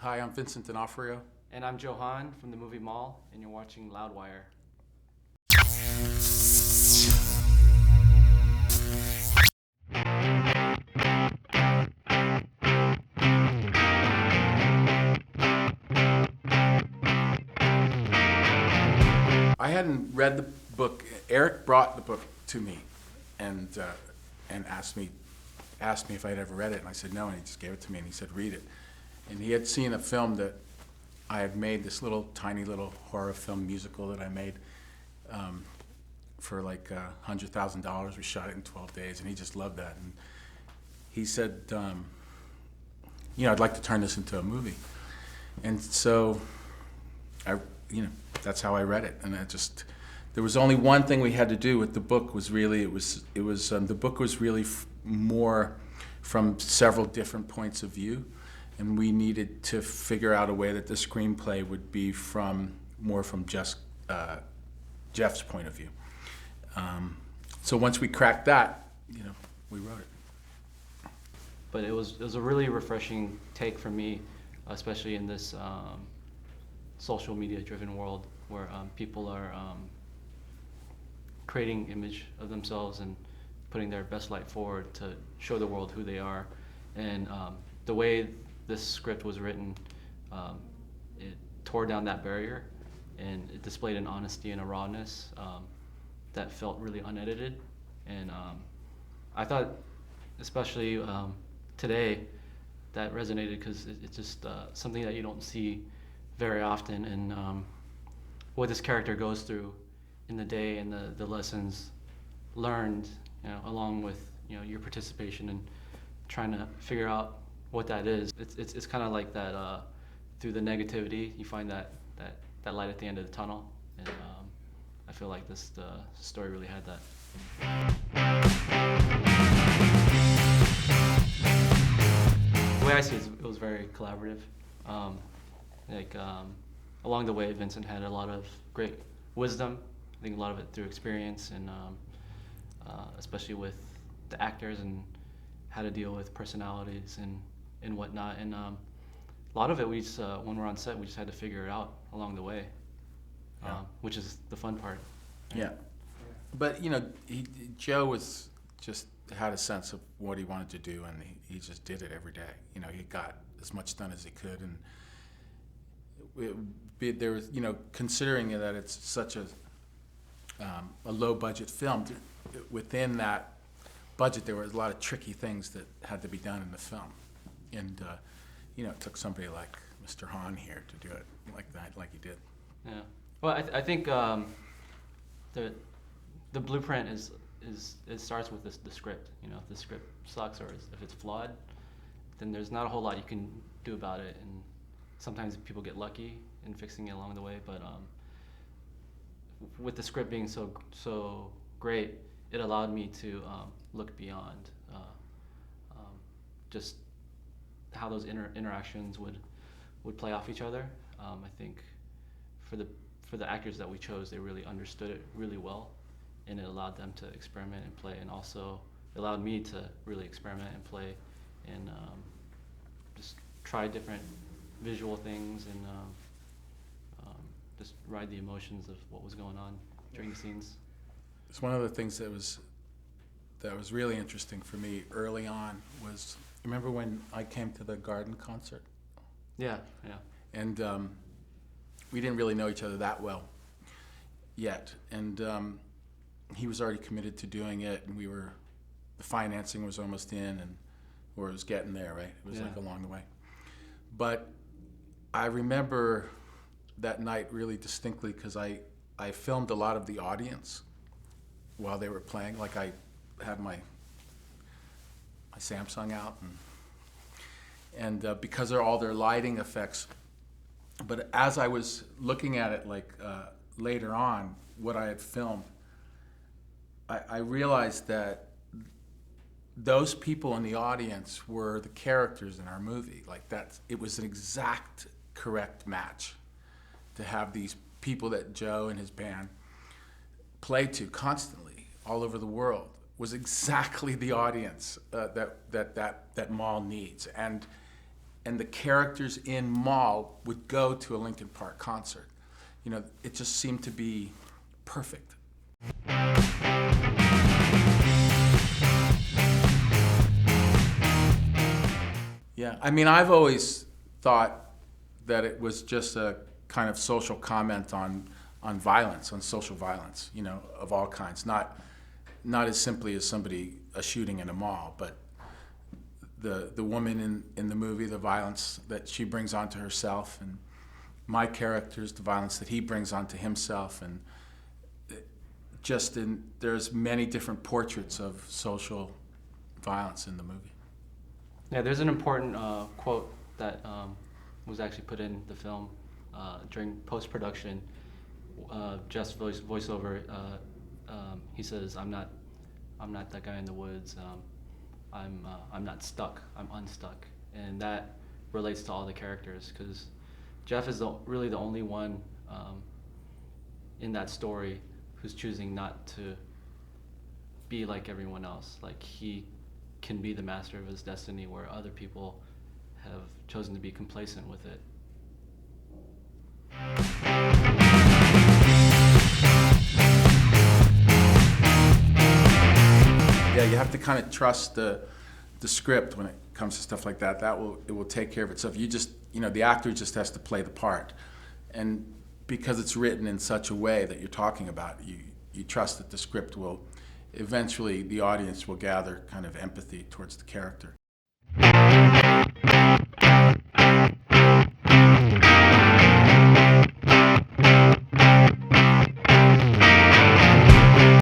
Hi, I'm Vincent D'Onofrio. And I'm Hahn from the movie Mall, and you're watching Loudwire. I hadn't read the book. Eric brought the book to me, and asked me if I'd ever read it, and I said no, and he just gave it to me, and he said read it. And he had seen a film that I had made, this little tiny little horror film musical that I made for like $100,000. We shot it in 12 days, and he just loved that. And he said, I'd like to turn this into a movie. And so that's how I read it. And there was only one thing we had to do with the book. The book was really more from several different points of view, and we needed to figure out a way that the screenplay would be more from just Jeff's point of view. So once we cracked that, we wrote it. But it was a really refreshing take for me, especially in this social media-driven world where people are creating image of themselves and putting their best light forward to show the world who they are. And the way this script was written, it tore down that barrier, and it displayed an honesty and a rawness that felt really unedited. And I thought, especially today, that resonated because it's just something that you don't see very often, and what this character goes through in the day and the lessons learned, along with your participation in trying to figure out what that is. It's kind of like that through the negativity you find that light at the end of the tunnel, and I feel like the story really had that. The way I see it was very collaborative. Along the way, Vincent had a lot of great wisdom. I think a lot of it through experience, and especially with the actors and how to deal with personalities and whatnot. And a lot of it, we just when we're on set, we just had to figure it out along the way, which is the fun part. Right? Yeah, but Joe was just had a sense of what he wanted to do, and he just did it every day. He got as much done as he could, and there was, considering that it's such a low budget film, within that budget there was a lot of tricky things that had to be done in the film, and it took somebody like Mr. Hahn here to do it like that, like he did. Yeah. Well, I think the blueprint is it starts with the script. If the script sucks or if it's flawed, then there's not a whole lot you can do about it. And sometimes people get lucky in fixing it along the way. But with the script being so great, it allowed me to look beyond just how those interactions would play off each other. I think for the actors that we chose, they really understood it really well, and it allowed them to experiment and play, and also allowed me to really experiment and play, and just try different visual things, and just ride the emotions of what was going on during the scenes. It's one of the things that was really interesting for me early on was, remember when I came to the Garden concert? Yeah. And we didn't really know each other that well yet, and he was already committed to doing it, and the financing was almost in, or it was getting there, right? It was like along the way. But I remember that night really distinctly because I filmed a lot of the audience while they were playing. Like, I had my Samsung out, and because of all their lighting effects. But as I was looking at it, later on, what I had filmed, I realized that those people in the audience were the characters in our movie. It was an exact correct match to have these people that Joe and his band play to constantly all over the world. Was exactly the audience that Mall needs, and and the characters in Mall would go to a Linkin Park concert. You know, it just seemed to be perfect. Yeah, I mean, I've always thought that it was just a kind of social comment on violence, on social violence, you know, of all kinds. Not as simply as a shooting in a mall, but the woman in the movie, the violence that she brings onto herself, and my characters, the violence that he brings onto himself, and there's many different portraits of social violence in the movie. Yeah, there's an important quote that was actually put in the film during post-production. Jeff's voiceover, he says, "I'm not that guy in the woods. I'm not stuck. I'm unstuck," and that relates to all the characters, because Jeff is really the only one in that story who's choosing not to be like everyone else. Like, he can be the master of his destiny, where other people have chosen to be complacent with it. Yeah, you have to kind of trust the script when it comes to stuff like that. It will take care of itself. The actor just has to play the part, and because it's written in such a way that you're talking about, you trust that the script will eventually, the audience will gather kind of empathy towards the character.